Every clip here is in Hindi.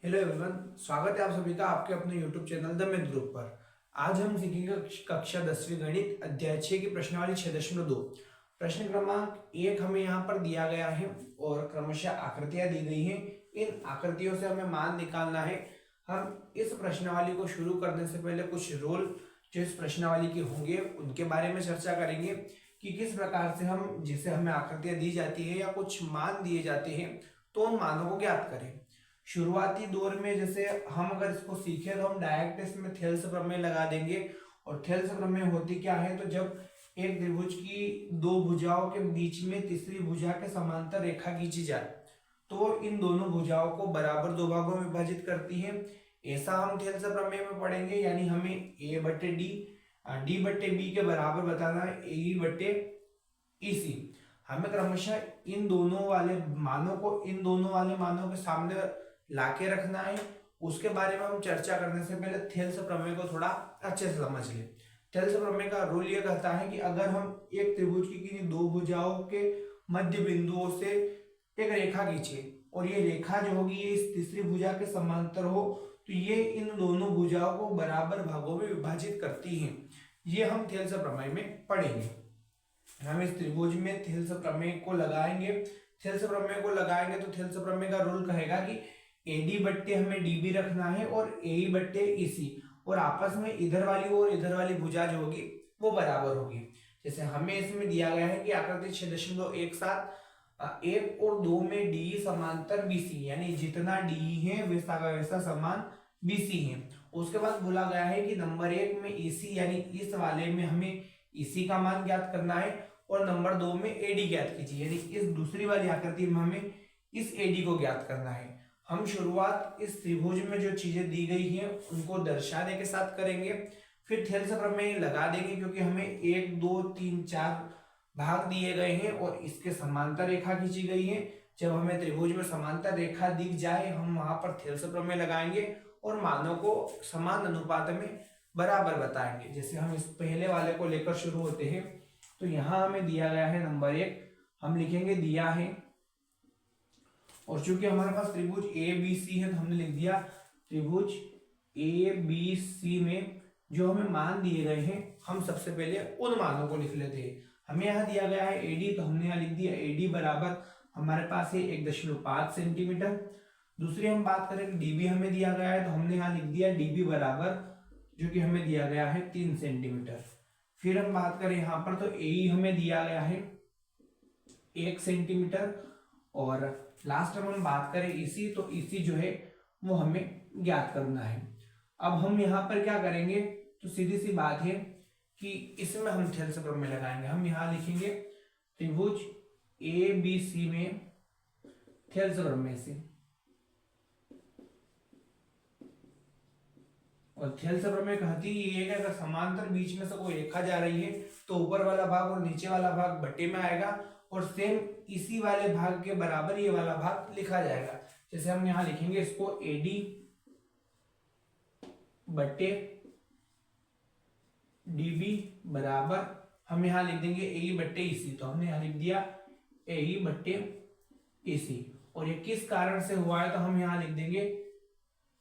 हेलो एवरीवन, स्वागत है आप सभी का आपके अपने YouTube channel the myth group पर। आज हम सीखेंगे कक्षा 10वीं गणित अध्याय 6 की प्रश्नावली 6.2। प्रश्न क्रमांक 1 हमें यहाँ पर दिया गया है और क्रमशः आकृतियां दी गई हैं। इन आकृतियों से हमें मान निकालना है। हम इस प्रश्नावली को शुरू करने से पहले कुछ रूल जो इस प्रश्नावली के होंगे उनके बारे में चर्चा करेंगे कि किस प्रकार से हम जिसे हमें आकृतियां दी जाती है या कुछ मान दिए जाते हैं तो उन मानों को ज्ञात करें। शुरुआती दौर में जैसे हम अगर इसको सीखे तो हम डायरेक्ट इसमें थेल्स प्रमेय लगा देंगे। और थेल्स प्रमेय होती क्या है, तो जब एक त्रिभुज की दो भुजाओं के बीच में तीसरी भुजा के समांतर रेखा खींची जाए तो इन दोनों भुजाओं को बराबर दो भागों में विभाजित करती है। ऐसा हम थेल्स प्रमेय में पढ़ेंगे, यानी हमें ए बटे डी डी बटे बी के बराबर बताना है ए बटे ईसी। हमें क्रमशः इन दोनों वाले मानों के सामने लाके रखना है। उसके बारे में हम चर्चा करने से पहले थेल्स प्रमेय को थोड़ा अच्छे से समझ लें। थेल्स प्रमेय का रूल ये कहता है कि अगर हम एक त्रिभुज की किसी दो भुजाओं के मध्य बिंदुओं से एक रेखा खींचे और ये रेखा जो होगी ये इस तीसरी भुजा के समांतर हो तो ये इन दोनों भुजाओं को बराबर भागों में विभाजित करती हैं। ये हम थेल्स प्रमेय में पढ़ेंगे। हम इस त्रिभुज में थेल्स प्रमेय को लगाएंगे। थेल्स प्रमेय को लगाएंगे तो थेल्स प्रमेय का रूल कहेगा कि एडी बट्टे हमें डीबी रखना है और ए बट्टे ईसी, और आपस में इधर वाली और इधर वाली भुजा जो होगी वो बराबर होगी। जैसे हमें इसमें दिया गया है कि आकृति 6.17 1 और 2 में डी समांतर बीसी, यानी जितना डी है वैसा का वैसा समान बीसी है। उसके बाद बोला गया है कि नंबर 1 में ईसी यानी इस वाले में हमें ईसी का मान ज्ञात करना है और नंबर 2 में एडी ज्ञात कीजिए, यानी इस दूसरी वाली आकृति में हमें इस एडी को ज्ञात करना है। हम शुरुआत इस त्रिभुज में जो चीजें दी गई हैं उनको दर्शाने के साथ करेंगे, फिर थेल्स प्रमेय लगा देंगे क्योंकि हमें 1 2 3 4 भाग दिए गए हैं और इसके समांतर रेखा खींची गई है। जब हमें त्रिभुज में समांतर रेखा दिख जाए हम वहां पर थेल्स प्रमेय लगाएंगे और मानों को समान अनुपात में बराबर बताएंगे। जैसे हम इस पहले वाले को लेकर शुरू होते हैं तो यहां हमें दिया गया है नंबर 1, हम लिखेंगे दिया है, और चूंकि हमारे पास त्रिभुज ए बी सी है तो हमने लिख दिया त्रिभुज ए बी सी में जो हमें मान दिए गए हैं हम सबसे पहले उन मानों को लिख लेते हैं। हमें यहाँ दिया गया है एडी, तो हमने यहाँ लिख दिया एडी बराबर हमारे पास है 1.5 सेंटीमीटर। दूसरी हम बात करें डीबी हमें दिया गया है तो हमने यहाँ लिख दिया डीबी बराबर जो कि हमें दिया गया है 3 सेंटीमीटर। फिर हम बात करें यहाँ पर तो ए हमें दिया गया है 1 सेंटीमीटर, और लास्ट में हम बात करें इसी तो इसी जो है वो हमें ज्ञात करना है। अब हम यहाँ पर क्या करेंगे, तो सीधी सी बात है कि इसमें हम थेल्स प्रमेय लगाएंगे। हम यहाँ लिखेंगे त्रिभुज ए बी सी में थेल्स प्रमेय से, और थेल्स प्रमेय कहती है कि अगर समांतर बीच में से कोई रेखा जा रही है तो ऊपर वाला भाग और नीचे वाला भाग बट्टे में आएगा और सेम इसी वाले भाग के बराबर ये वाला भाग लिखा जाएगा। जैसे हम यहां लिखेंगे इसको एडी बट्टे डीबी बराबर हम यहां लिख देंगे ए बट्टे ईसी, तो हमने यहां लिख दिया ए बट्टे ईसी। और ये किस कारण से हुआ है तो हम यहां लिख देंगे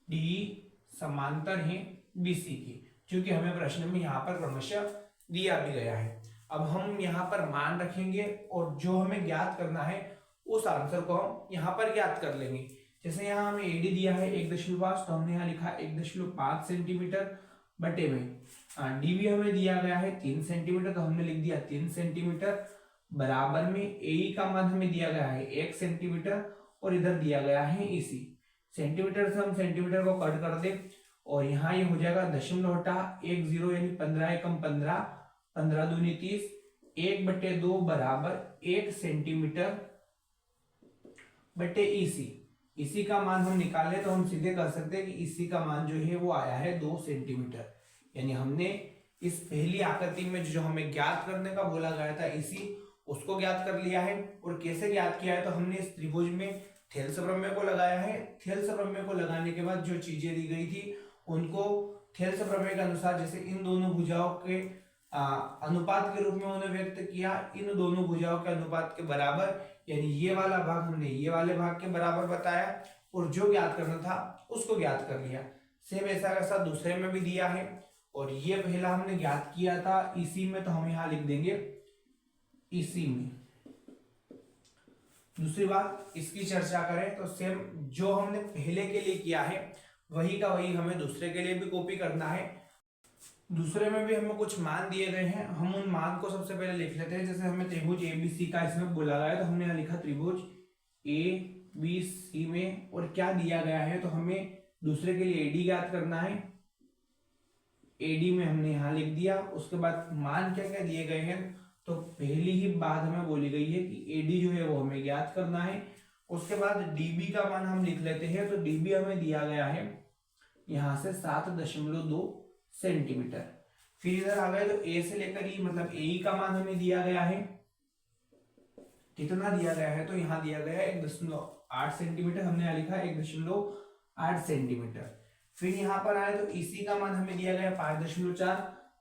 डी समांतर है बीसी की, क्योंकि हमें प्रश्न में यहाँ पर क्रमशः दिया भी गया है। अब हम यहाँ पर मान रखेंगे और जो हमें ज्ञात करना है उस आंसर को हम यहाँ पर ज्ञात कर लेंगे। जैसे यहाँ हमें एडी दिया है 1.5, तो हमने यहाँ लिखा 1.5 सेंटीमीटर बटे में डीबी हमें दिया गया है 3 सेंटीमीटर, तो हमने लिख दिया 3 सेंटीमीटर बराबर में ए का मान हमें दिया गया है 1 सेंटीमीटर और इधर दिया गया है इसी। सेंटीमीटर से हम सेंटीमीटर को कट कर दे और यहाँ ये हो जाएगा 0.10 यानी 15 एकम 15, 15 दूनी 30, 1/2 बराबर 1 सेंटीमीटर बटे इसी। इसी का मान हम निकाले तो हम सीधे कर सकते हैं कि इसी का मान जो है वो आया है 2 सेंटीमीटर। यानी हमने इस पहली आकृति में जो हमें ज्ञात करने का बोला गया था इसी, उसको ज्ञात कर लिया है। और कैसे ज्ञात किया है, तो हमने इस त्रिभुज में थेल्स प्रमेय को लगाया है। थेल्स प्रमेय को लगाने के बाद जो चीजें दी गई थी उनको थेल्स प्रमेय के अनुसार जैसे इन दोनों भुजाओं के अनुपात के रूप में उन्हें व्यक्त किया, इन दोनों भुजाओं के अनुपात के बराबर, यानी ये वाला भाग हमने ये वाले भाग के बराबर बताया। और जो ज्ञात करना था उसको ज्ञात कर लिया। सेम ऐसा कैसा दूसरे में भी दिया है, और ये पहला हमने ज्ञात किया था इसी में, तो हम यहाँ लिख देंगे इसी में। दूसरी बात इसकी चर्चा करें तो सेम जो हमने पहले के लिए किया है वही का वही हमें दूसरे के लिए भी कॉपी करना है। दूसरे में भी हमें कुछ मान दिए गए हैं, हम उन मान को सबसे पहले लिख लेते हैं। जैसे हमें त्रिभुज ABC का इसमें बोला गया है, तो हमने यहाँ लिखा त्रिभुज ABC में, और क्या दिया गया है तो हमें दूसरे के लिए AD ज्ञात करना है। AD में हमने यहाँ लिख दिया। उसके बाद मान क्या क्या दिए गए हैं, तो पहली ही बात हमें बोली गई है कि AD जो है वो हमें ज्ञात करना है। उसके बाद DB का मान हम लिख लेते हैं, तो DB हमें दिया गया है यहाँ से 7.2 सेंटीमीटर। फिर इधर आ गए तो A से लेकर E मतलब AE का मान हमें दिया गया है, कितना दिया गया है तो यहाँ दिया गया है 1.8 सेंटीमीटर, हमने यहाँ लिखा 1.8 सेंटीमीटर। फिर यहाँ पर आए तो EC का मान हमें दिया गया 5.4,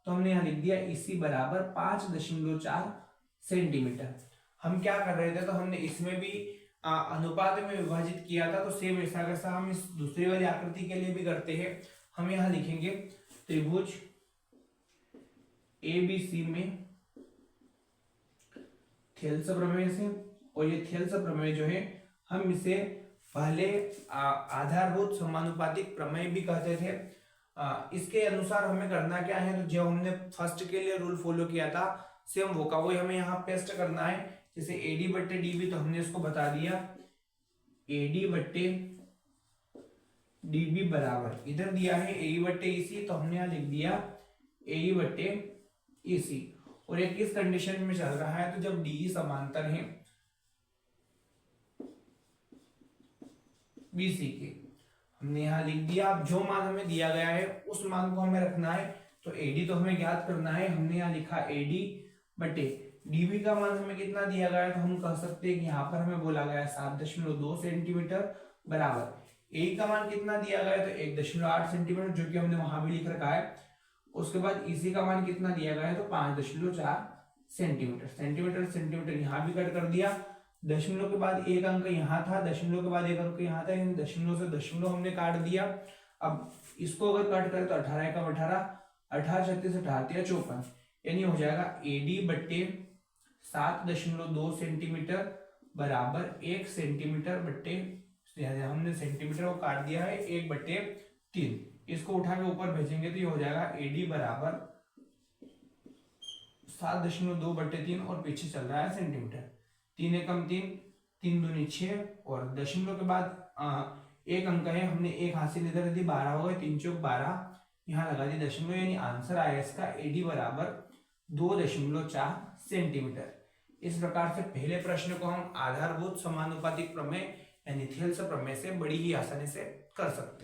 तो हमने यहाँ लिख दिया EC बराबर 5.4 सेंटीमीटर। हम क्या कर रहे थे, तो हमने इसमें भी अनुपात में विभाजित किया था, तो सेम ऐसा कैसा हम इस दूसरी वाली आकृति के लिए भी करते हैं। हम यहाँ लिखेंगे त्रिभुज ABC में थेल्स प्रमेय से, और ये थेल्स प्रमेय जो है हम इसे पहले आधारभूत समानुपातिक प्रमेय भी कहते थे। इसके अनुसार हमें करना क्या है, तो जो हमने फर्स्ट के लिए रूल फॉलो किया था सेम वो का वही हमें यहाँ पेस्ट करना है। जैसे AD बट्टे DB, तो हमने इसको बता दिया AD बट्टे DB बराबर, इधर दिया है AE बट्टे EC, तो हमने यहाँ लिख दिया AE बट्टे EC। और एक इस कंडीशन में चल रहा है, तो जब DE समांतर है BC के, हमने यहाँ लिख दिया। अब जो मान हमें दिया गया है उस मान को हमें रखना है, तो AD तो हमें ज्ञात करना है, हमने यहाँ लिखा AD बटे DB का मान हमें कितना दिया गया है, तो हम कह सकते हैं कि यहाँ पर हमें बोला गया है 7.2 सेंटीमीटर बराबर AE का मान कितना दिया गया है, तो 1.8 सेंटीमीटर, जो कि हमने वहां भी लिख रखा है। उसके बाद EC का मान कितना दिया गया है, तो 5.4 सेंटीमीटर। सेंटीमीटर सेंटीमीटर यहाँ भी कट कर दिया। दशमलव के बाद एक अंक यहाँ था, दशमलव के बाद एक अंक यहाँ था, दशमलव से दशमलव हमने काट दिया। अब इसको अगर काट करें तो 18 का 18, 18 36 18 54, यानी हो जाएगा AD बट्टे 7.2 सेंटीमीटर बराबर 1 सेंटीमीटर बट्टे, हमने सेंटीमीटर को काट दिया है 1/3, इसको उठा के ऊपर भेजेंगे तो ये हो जाएगा AD बराबर 7.2/3, और पीछे चल रहा है सेंटीमीटर। 3 एकम 3, 3 दूनी 6, और दशमलव के बाद एक अंक है, हमने एक हासिल इधर दी 12 हो गए, 3 चौक 12, यहाँ लगा दी दशमलव, यानी आंसर आया इसका AD बराबर 2.4 सेंटीमीटर। इस प्रकार से पहले प्रश्न को हम आधारभूत समानुपातिक प्रमेय यानी थेल्स प्रमेय से बड़ी ही आसानी से कर सकते हैं।